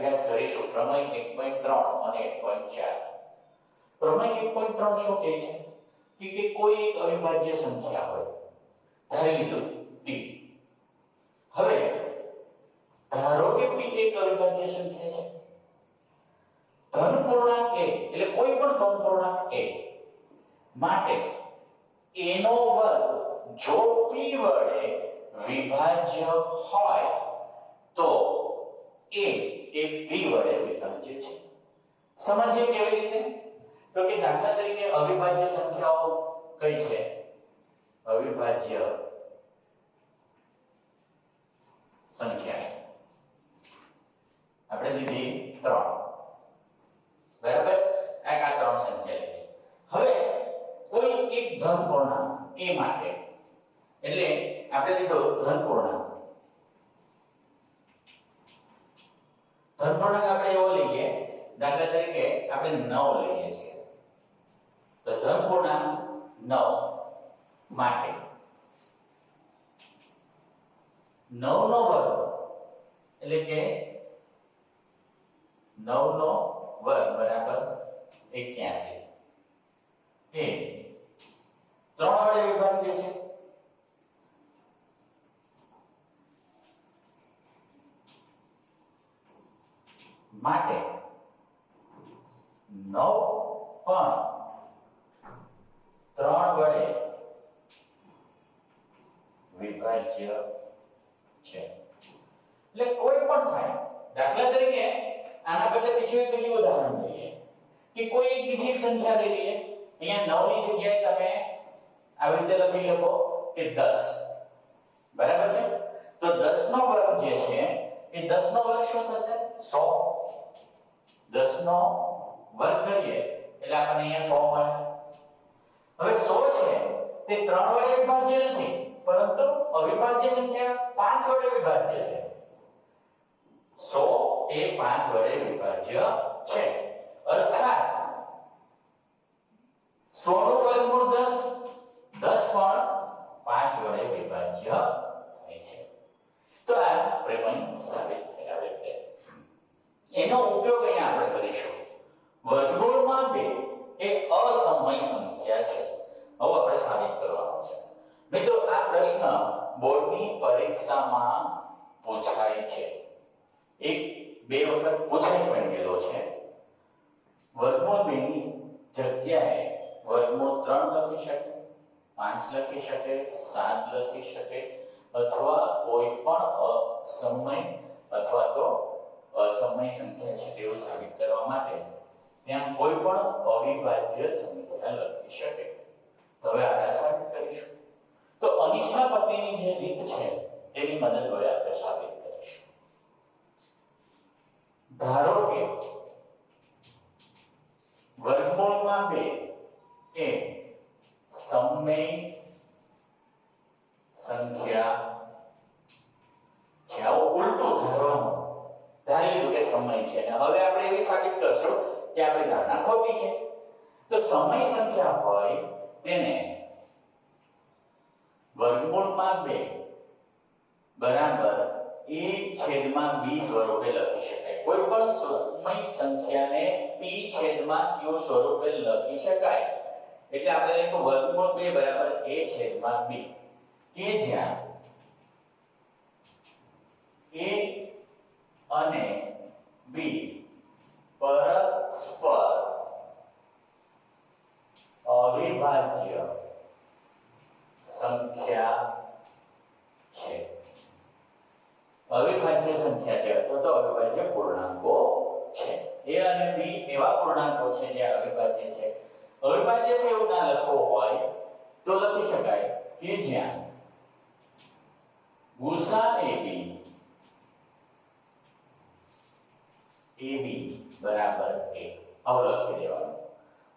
અભ્યાસ કરીશું પ્રમેય 1.3 અને 1.4. પ્રમેય 1.3 શું કહે છે કે કોઈ એક અવિભાજ્ય સંખ્યા હોય, ધારી લીધું p. હવે ધારો કે p એક અવિભાજ્ય સંખ્યા છે, ધન પૂર્ણાંક a એટલે કોઈ પણ ધન પૂર્ણાંક a માટે a નો વર્ગ જો p વડે વિભાજ્ય હોય તો a એ p વડે વિભાજ્ય છે. સમજીએ કેવી રીતે? તો કે દાખલા તરીકે અવિભાજ્ય સંખ્યાઓ કઈ છે? અવિભાજ્ય સંખ્યા આપણે લીધી 3, બરાબર? આ 3 સંખ્યા લીધી. હવે કોઈ એક ધન પૂર્ણાંક a માટે એટલે આપણે લીધો ધન પૂર્ણાંક. ધન પૂર્ણાંક આપણે એવો લઈએ, દાખલા તરીકે આપણે 9 લઈએ છીએ. તો ધન પૂર્ણાંક 9 માટે 9 નો વર્ગ એટલે કે 9 નો વર્ગ બરાબર 81 એ 3 વડે વિભાજ્ય છે. માટે 9 પણ 3 વડે વિભાજ્ય છે. એટલે કોઈ પણ થાય. દાખલા તરીકે આના બદલે બીજું ઉદાહરણ લઈએ કે કોઈ એક બીજી સંખ્યા લઈ લઈએ. અહીંયા 9 ની જગ્યાએ તમે આવી રીતે લખી શકો કે 10, બરાબર છે? તો 10 નો વર્ગ જે છે એ 10 નો વર્ગ શું થશે? 100. 10 નો વર્ગ કરીએ એટલે આપણને અહીંયા 100 મળે. હવે 100 છે તે 3 વડે વિભાજ્ય નથી, પરંતુ અવિભાજ્ય સંખ્યા 5 વડે વિભાજ્ય છે. 100 એ 5 વડે વિભાજ્ય છે. અર્થાત 100 નું વર્ગમૂળ 10, 10 પણ 5 વડે વિભાજ્ય થાય છે. તો આ પ્રમેય સાબિત થયા રીતે એનો ઉપયોગ અહીંયા આપણે કરીશું. વર્ગમૂળમાં 2 એ અસમય સંખ્યા છે. હવે આપણે સાબિત કરવાનું છે. મિત્રો આ પ્રશ્ન બોર્ડની પરીક્ષામાં પૂછાય છે. એક બે વખત પૂછાઈ પણ ગયેલો છે. વર્ગમૂળ 2 ની જગ્યાએ વર્ગમૂળ 3 લખી શકે, 5 લખી શકે, 7 લખી શકે, અથવા કોઈ પણ અસમય અથવા તો અસમય સંખ્યા છે તેવું સાબિત કરવા માટે ત્યાં કોઈ પણ અવિભાજ્ય સંખ્યા લખી શકે. હવે આ સાબિત કરીશું. તો અનિષ્ઠા પત્નીની જે રીત છે તેની મદદ વડે આપણે સાબિત કરીશું. ધારો કે વર્ગમૂળમાં 2 એ સમય સંખ્યા છે. આવું ઉલટું ધારવાનું. ધારી લીધું કે સમય છે અને હવે આપણે એવી સાબિત કરશું કે આપણી ધારણા ખોટી છે. તો સમય સંખ્યા હોય તેને વર્ગમૂળમાં 2 બરાબર a/b સ્વરૂપે લખી શકાય. કોઈ પણ સમય સંખ્યાને p/q સ્વરૂપે લખી શકાય. એટલે આપણે લખ્યું વર્ગમૂળ 2 બરાબર a/b કે જ્યાં a અને b પરસ્પર અવિભાજ્ય સંખ્યા છે. અવિભાજ્ય સંખ્યા છે અથવા તો અવિભાજ્ય પૂર્ણાંકો છે. a અને b એવા પૂર્ણાંકો છે જે અવિભાજ્ય છે. અવિભાજ્ય છે એવું ના લખવું હોય તો લખી શકાય કે જ્યાં ગુસા ab બરાબર 1 આવું લખી દેવાનું.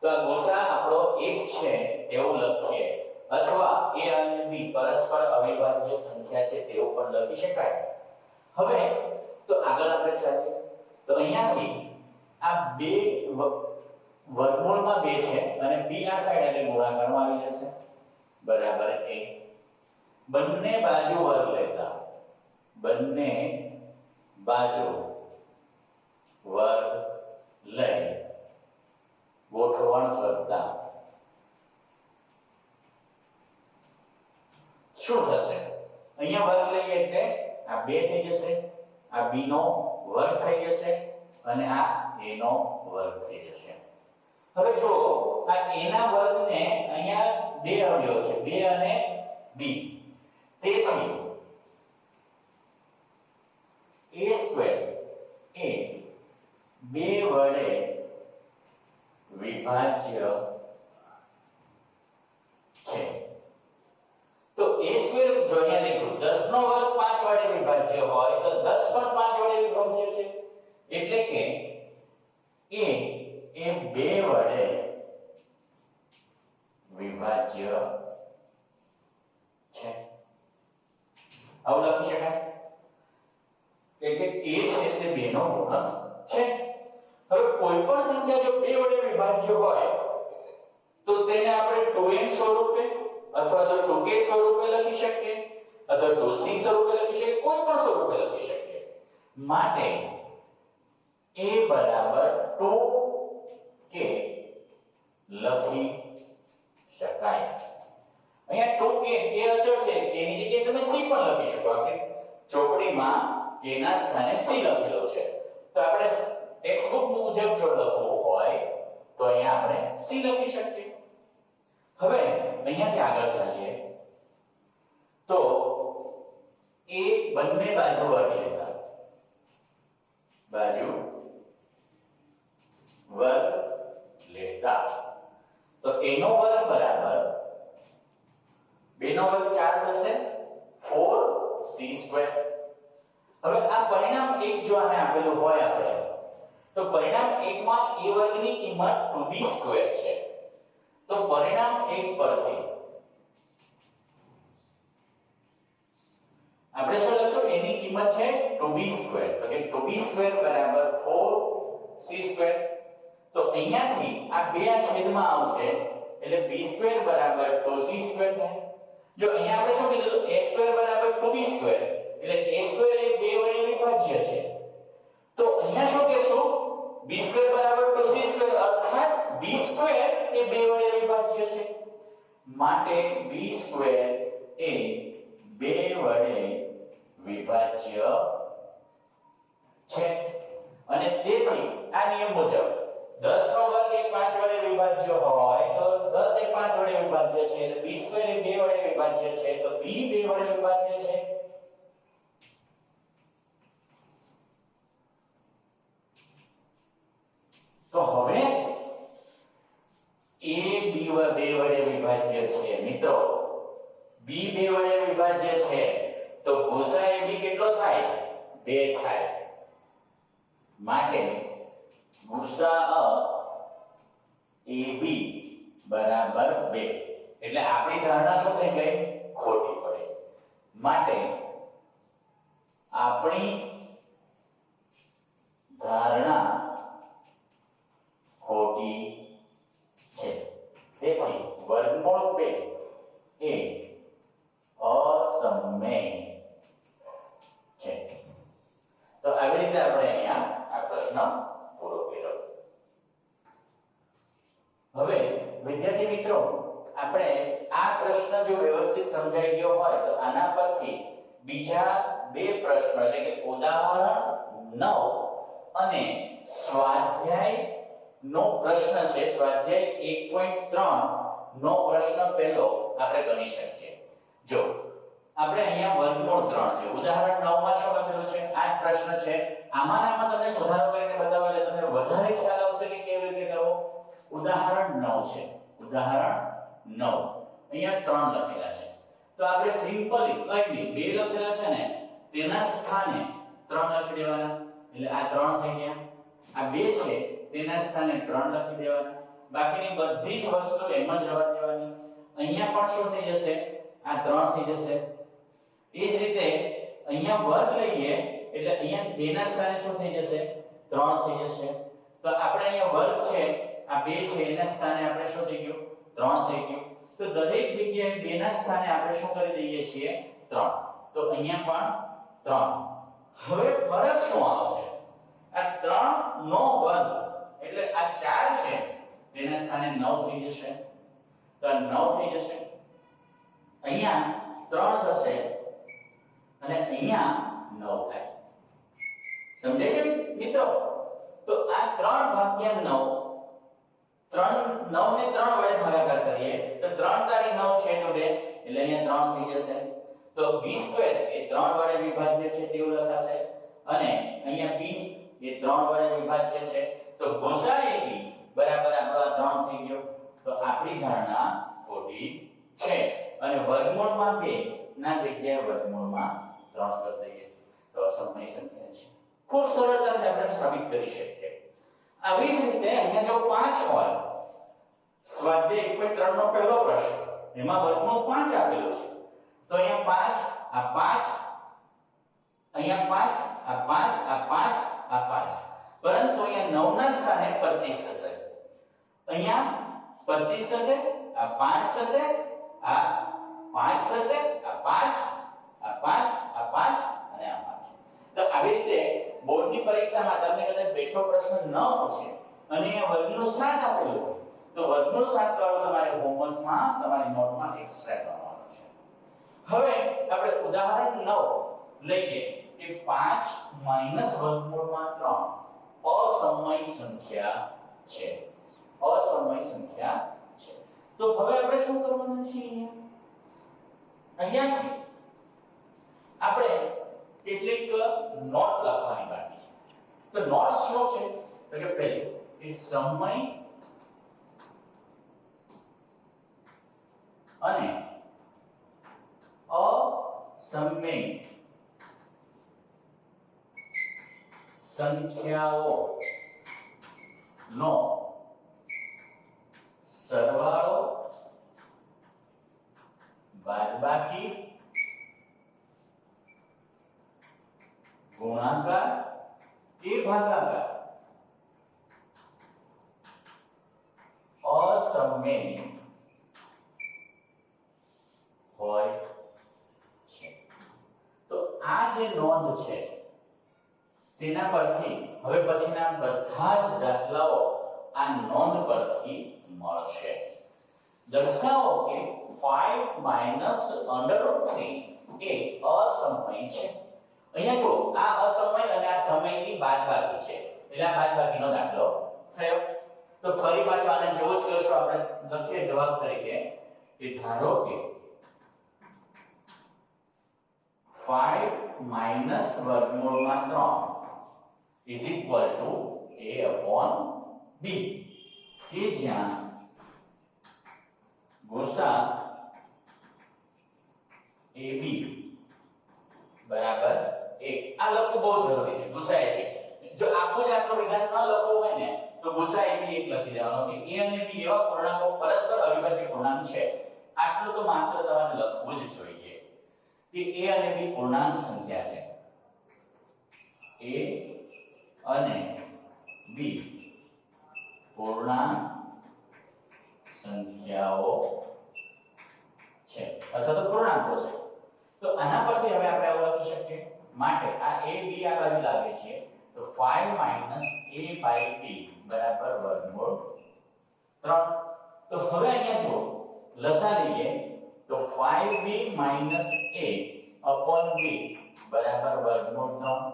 તો આ ગુસા આપણો 1 છે તેવું લખીએ, અથવા a અને b પરસ્પર અવિભાજ્ય સંખ્યા છે તેવું પણ લખી શકાય. હવે તો આગળ આપણે ચાલીએ. તો અહીંયાથી આ 2 વર્ગમૂળમાં 2 છે અને b આ સાઈડ એટલે ગુણાકારમાં આવી જશે બરાબર 1. બંને બાજુ વર્ગ લેતા બંને બાજુ વર્ગ લઈ ગોઠવણ કરતા શું થશે? અહીંયા વર્ગ લઈએ એટલે આ 2 થઈ જશે, આ b નો વર્ગ થઈ જશે અને આ a નો વર્ગ થઈ જશે. હવે જો આ a ના વર્ગને અહીંયા 2 અવયવ છે, 2 અને b. તેથી a² એ 2 વડે વિભાજ્ય છે. તો a² જો અહીંયા લખ્યું 10 નો વર્ગ 5 વડે વિભાજ્ય હોય તો 10 પણ 5 વડે વિભાજ્ય છે. એટલે કે a એ 2 વડે વિભાજ્ય છે. આવું લખી શકાય કે a છે તે 2 નો ગુણક છે. હવે કોઈ પણ સંખ્યા જો 2 વડે વિભાજ્ય હોય તો તેને આપણે 2n સ્વરૂપે અથવા તો 2k સ્વરૂપે લખી શકીએ અથવા 2c સ્વરૂપે લખી શકીએ, કોઈ પણ સ્વરૂપે લખી શકીએ. માટે a બરાબર 2k લખી શકાય. અહીંયા 2k કે અચળ છે, k ની જગ્યાએ તમે c પણ લખી શકો. આપણે ચોપડીમાં k ના સ્થાને c લખેલો છે, તો આપણે ટેક્સ્ટબુક મુજબ જો લખવું હોય તો અહીંયા આપણે c લખી શકીએ. હવે અહીંયાથી આગળ ચાલીએ તો a બંને બાજુ વર્ગ લેતા, બાજુ વર્ગ લેતા તો a નો વર્ગ બરાબર 2 નો વર્ગ 4 થશે, 4c². હવે આ પરિણામ 1 જો આને આપેલું હોય આપણે તો પરિણામ 1 માં a વર્ગની કિંમત 2b² છે. તો પરિણામ 1 પરથી આપણે શું લખશું? a ની કિંમત છે 2b², તો કે 2b² બરાબર 4c². તો અહીંયાથી આ 2 આ છેદમાં આવશે એટલે b² બરાબર 2c² થાય. જો અહીંયા આપણે શું કીધું? a² બરાબર 2b² એટલે a² એ 2 વડે વિભાજ્ય છે. તો અહીંયા શું કહેશું? b² બરાબર 2c² અર્થાત b² એ 2 વડે વિભાજ્ય છે. માટે b² એ 2 વડે વિભાજ્ય છે. અને તેથી આ નિયમ મુજબ 10 નો વર્ગ એ 5 વડે વિભાજ્ય હોય તો 10 એ 5 વડે વિભાજ્ય છે, એટલે b² એ 2 વડે વિભાજ્ય છે, તો b 2 વડે વિભાજ્ય છે. તો હવે a b 2 વડે વિભાજ્ય છે. મિત્રો b 2 વડે વિભાજ્ય છે તો ગુસા એ b કેટલો થાય? 2 થાય. માટે ગુસા ab બરાબર 2. એટલે આપણી ધારણા શું થઈ ગઈ? ખોટી પડી. માટે આપણી ધારણા ખોટી છે. તેથી વર્ગમૂળ 2 એ અસમમેય છે. તો આવી રીતે આપણે અહીંયા આ પ્રશ્ન પૂરો કર્યો. હવે વિદ્યાર્થી મિત્રો, આપણે આ પ્રશ્ન જો વ્યવસ્થિત સમજાઈ ગયો હોય તો આના પરથી બીજા 2 પ્રશ્નો એટલે કે ઉદાહરણ 9 અને સ્વાધ્યાય નો પ્રશ્ન છે, સ્વાધ્યાય 1.3 નો પ્રશ્ન પહેલો આપણે ગણી શકીએ. જો આપણે અહીંયા વર્ગમૂળ 3 છે, ઉદાહરણ 9 માં શું લખેલું છે? આ પ્રશ્ન છે. આમાં તમને સુધારો કરીને બતાવો એટલે તમને વધારે ખ્યાલ આવશે કે કેવી રીતે કરવો. ઉદાહરણ 9 છે, ઉદાહરણ 9 અહીંયા 3 લખેલા છે. તો આપણે સિમ્પલી કંઈ નહીં, 2 લખેલા છે ને તેના સ્થાને 3 લખી દેવાના. એટલે આ 3 થઈ ગયા. આ 2 છે તેના સ્થાને 3 લખી દેવાના. બાકીની બધી જ વસ્તુ એમ જ રહેવા દેવાની. અહીંયા પણ શું થઈ જશે? આ 3 થઈ જશે. એ જ રીતે અહીંયા વર્ગ લઈએ એટલે અહીંયા 2 ના સ્થાને શું થઈ જશે? 3 થઈ જશે. તો આપણે અહીંયા વર્ગ છે, આ 2 છે એના સ્થાને આપણે શું થઈ ગયું? 3 થઈ ગયું. તો દરેક જગ્યાએ 2 ના સ્થાને આપણે શું કરી દઈએ છીએ? 3. તો અહીંયા પણ 3. હવે ફરક શું આવશે? આ 3 નો વર્ગ એટલે આ 4 છે તેના સ્થાને 9 થઈ જશે તો 9 થઈ જશે અહીંયા 3 થશે અને અહીંયા 9 થાય સમજાય છે મિત્રો તો આ 3 ભાગ્યા 9 9 ને 3 વડે ભાગાકાર કરીએ તો 3 તારી 9 છે જોડે એટલે અહીંયા 3 થઈ જશે તો b² એ 3 વડે વિભાજ્ય છે તેવું લખાશે અને અહીંયા b એ 3 વડે વિભાજ્ય છે તો ગુસાઅ b બરાબર આપણો 3 થઈ ગયો તો આપણી ધારણા ખોટી છે અને વર્ગમૂળમાં 2 ના જગ્યાએ વર્ગમૂળમાં 3 કરી દઈએ તો અસમય સંખ્યા છે ખૂબ સરળતાથી આપણે સાબિત કરી શકીએ આવી જ રીતે અહીંયા જો 5 હોય સ્વાધ્યાય 1.3 નો પહેલો પ્રશ્ન એમાં વર્ગમૂળ 5 આપેલો છે તો અહીંયા 5 અહીંયા 5 આ 5 આ 5 પરંતુ અહીંયા 9 ના સ્થાને 25 થશે અહીંયા 25 થશે આ 5 થશે આ 5 થશે આ 5 આ 5 આ 5 અને આ 5 તો આવી રીતે બોર્ડની પરીક્ષામાં તમને કદાચ બેઠો પ્રશ્ન ન પૂછે અને અહીંયા વર્ગમૂળ 7 આપેલું હોય તો વર્ગમૂળ 7 વાળો તમારે હોમવર્કમાં તમારી નોટમાં એક્સ્ટ્રા કરવાનો છે હવે આપણે ઉદાહરણ 9 લઈએ કે 5 માઈનસ વર્ગમૂળમાં 3 અસમય સંખ્યા છે અસમય સંખ્યા છે તો હવે આપણે શું કરવાનું છે અહીંયાથી આપણે કેટલીક નોટ લખવાની બાકી છે તો નોટ્સ શું છે તો કે પહેલું એ સમય અને અસમય સંખ્યાઓ નો સરવાળો બાદબાકી ગુણાકાર કે ભાગાકાર અસમય હોય છે તો આ જે નોંધ છે તેના પરથી હવે પછીના બધા જ દાખલાઓ આ નોંધ પરથી મળશે દર્શાવો કે 5 √3 એ અસમય છે અહીંયા જો આ અસમય અને આ સમયની બાદબાકી છે એટલે આ બાદબાકીનો દાખલો થયો તો ફરી પાછો આને જેવો જ કરશું આપણે લખીએ જવાબ તરીકે કે ધારો કે 5 - વર્ગમૂળમાં 3 is equal to a/b કે જ્યાં ગુસા ab બરાબર 1 આ લખવું બહુ જરૂરી છે ગુસા ab જો આખું જ આપણો વિધાન ન લખવું હોય ને તો ગુસા ab 1 લખી દેવાનો કે a અને b એવા પૂર્ણાંકો પરસ્પર અવિભાજ્ય પૂર્ણાંક છે આટલું તો માત્ર તમારે લખવું જ જોઈએ કે a અને b પૂર્ણાંક સંખ્યા છે a અને b પૂર્ણાંક સંખ્યાઓ છે અથવા તો પૂર્ણાંકો છે તો આના પરથી હવે આપણે આવું લખી શકીએ માટે આ a b આ બાજુ લાગે છે તો 5 - a/b બરાબર વર્ગમૂળ 3 તો હવે અહીંયા જો લસા લઈએ તો 5b - a/b બરાબર વર્ગમૂળ 3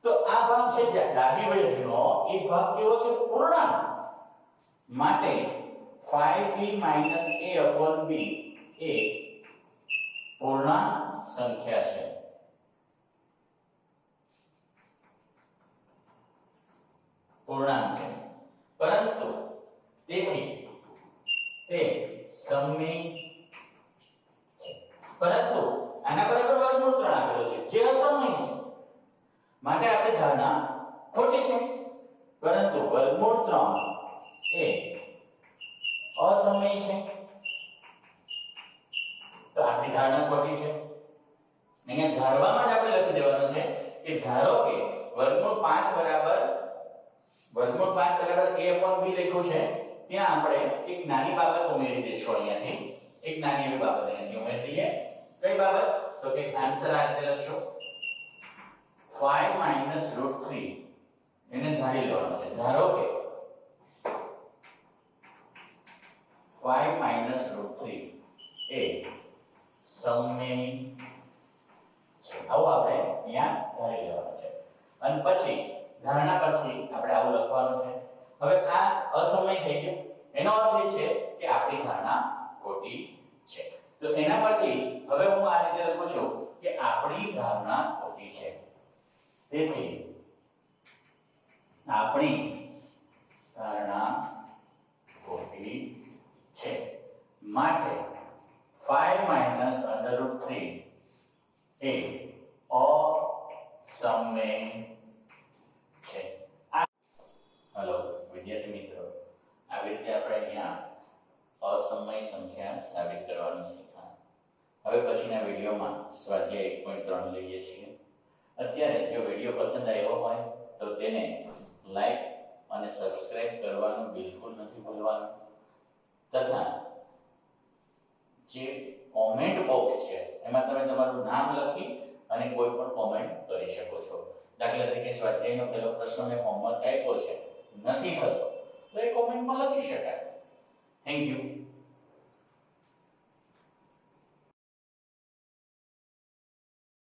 તો આ ભાગ છે જે ડાબી બાજુનો એ ભાગ કેવો છે પૂર્ણાંક માટે 5b - a/b એ પૂર્ણાંક સંખ્યા છે પૂર્ણાંક છે પરંતુ તેથી તે સમય છે પરંતુ આના બરાબર વર્ગમૂળ 3 આપેલો છે જે અસમય છે માટે આપણે ધારણા ખોટી છે પરંતુ વર્ગમૂળ 3 એ અસમય છે તો આપણી ધારણા ખોટી છે અહીંયા ધારવામાં જ આપણે લખી દેવાનું છે કે ધારો કે વર્ગમૂળ 5 બરાબર a/b લખ્યું છે ત્યાં આપણે એક નાની બાબત ઉમેરી દઈશું અહીંયાથી એક નાની એવી બાબત અહીંયાથી ઉમેરી દઈએ કઈ બાબત તો કે આન્સર આ રીતે લખશો 5 - √3 એને ધારી લેવાનો છે. ધારો કે y √3 એ સમમેય છે. આવું આપણે અહીંયા ધારી લેવાનું છે. અને પછી ધારણા પછી આપણે આવું લખવાનું છે. હવે આ અસમય થઈ ગયું. એનો અર્થ એ છે કે આપણી ધારણા ખોટી છે. તો એના પરથી હવે હું આ રીતે લખું છું કે આપણી ધારણા ખોટી છે. તેથી આપણી ધારણા ખોટી છે માટે √3 એ અસમય છે. હેલો વિદ્યાર્થી મિત્રો, આવી રીતે આપણે અહીંયા અસમય સંખ્યા સાબિત કરવાનું શીખ્યા. હવે પછીના વિડીયોમાં સ્વાધ્યાય 1.3 લઈએ છીએ. અત્યારે જો વિડીયો પસંદ આવ્યો હોય તો તેને લાઈક અને સબસ્ક્રાઇબ કરવાનું બિલકુલ નથી ભૂલવાનું. તથા જે કોમેન્ટ બોક્સ છે એમાં તમે તમારું નામ લખી અને કોઈ પણ કોમેન્ટ કરી શકો છો. દાખલા તરીકે સ્વાધ્યાયનો પહેલો પ્રશ્ન મેં હોમવર્ક આપ્યો છે, નથી થતો, તો એ કોમેન્ટમાં લખી શકાય. Thank you.